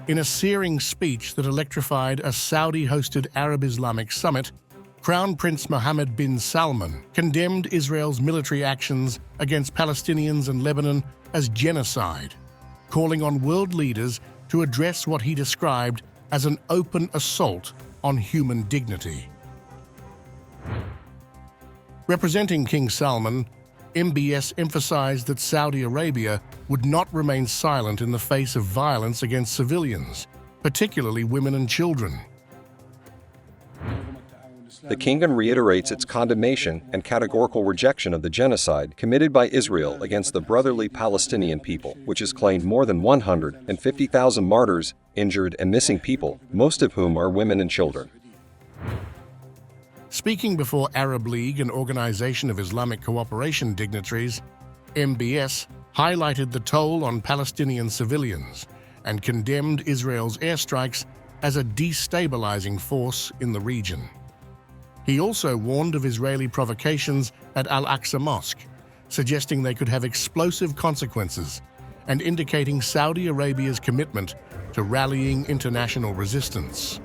In a searing speech that electrified a Saudi-hosted Arab Islamic summit, Crown Prince Mohammed bin Salman condemned Israel's military actions against Palestinians and Lebanon as genocide, calling on world leaders to address what he described as an open assault on human dignity. Representing King Salman, MBS emphasized that Saudi Arabia would not remain silent in the face of violence against civilians, particularly women and children. The kingdom reiterates its condemnation and categorical rejection of the genocide committed by Israel against the brotherly Palestinian people, which has claimed more than 150,000 martyrs, injured, and missing people, most of whom are women and children. Speaking before Arab League and Organization of Islamic Cooperation dignitaries, MBS highlighted the toll on Palestinian civilians and condemned Israel's airstrikes as a destabilizing force in the region. He also warned of Israeli provocations at Al-Aqsa Mosque, suggesting they could have explosive consequences and indicating Saudi Arabia's commitment to rallying international resistance.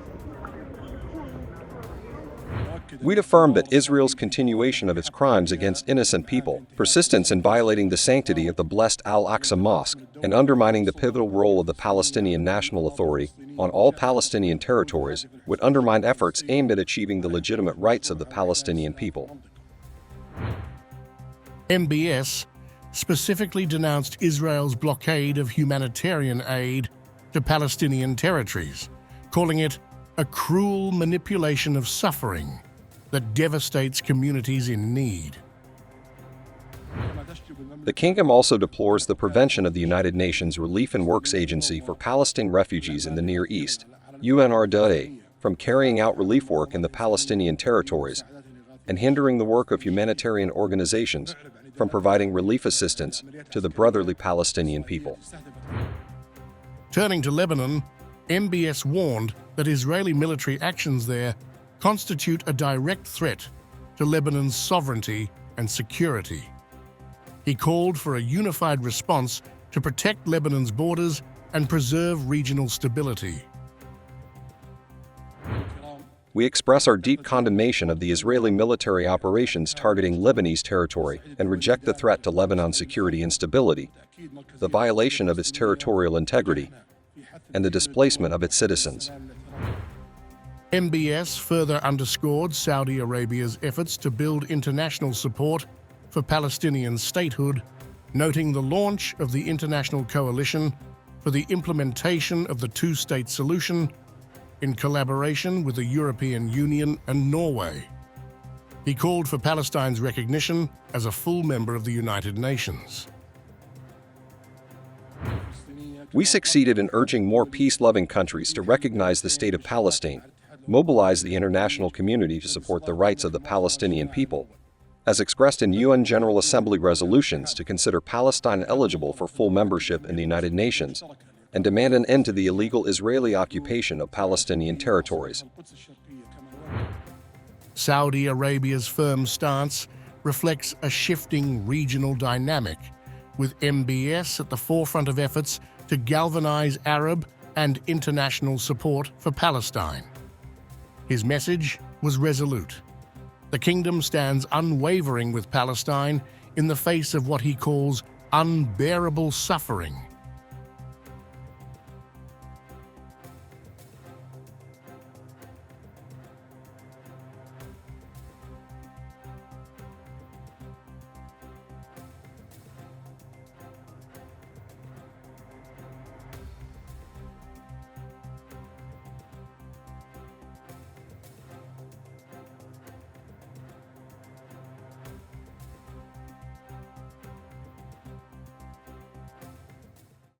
We'd affirm that Israel's continuation of its crimes against innocent people, persistence in violating the sanctity of the blessed Al-Aqsa Mosque, and undermining the pivotal role of the Palestinian National Authority on all Palestinian territories would undermine efforts aimed at achieving the legitimate rights of the Palestinian people. MBS specifically denounced Israel's blockade of humanitarian aid to Palestinian territories, calling it a cruel manipulation of suffering that devastates communities in need. The kingdom also deplores the prevention of the United Nations Relief and Works Agency for Palestine refugees in the Near East, UNRWA, from carrying out relief work in the Palestinian territories and hindering the work of humanitarian organizations from providing relief assistance to the brotherly Palestinian people. Turning to Lebanon, MBS warned that Israeli military actions there constitute a direct threat to Lebanon's sovereignty and security. He called for a unified response to protect Lebanon's borders and preserve regional stability. We express our deep condemnation of the Israeli military operations targeting Lebanese territory and reject the threat to Lebanon's security and stability, the violation of its territorial integrity, and the displacement of its citizens. MBS further underscored Saudi Arabia's efforts to build international support for Palestinian statehood, noting the launch of the International Coalition for the Implementation of the Two-State Solution in collaboration with the European Union and Norway. He called for Palestine's recognition as a full member of the United Nations. We succeeded in urging more peace-loving countries to recognize the state of Palestine, mobilize the international community to support the rights of the Palestinian people, as expressed in UN General Assembly resolutions to consider Palestine eligible for full membership in the United Nations, and demand an end to the illegal Israeli occupation of Palestinian territories. Saudi Arabia's firm stance reflects a shifting regional dynamic, with MBS at the forefront of efforts to galvanize Arab and international support for Palestine. His message was resolute. The kingdom stands unwavering with Palestine in the face of what he calls unbearable suffering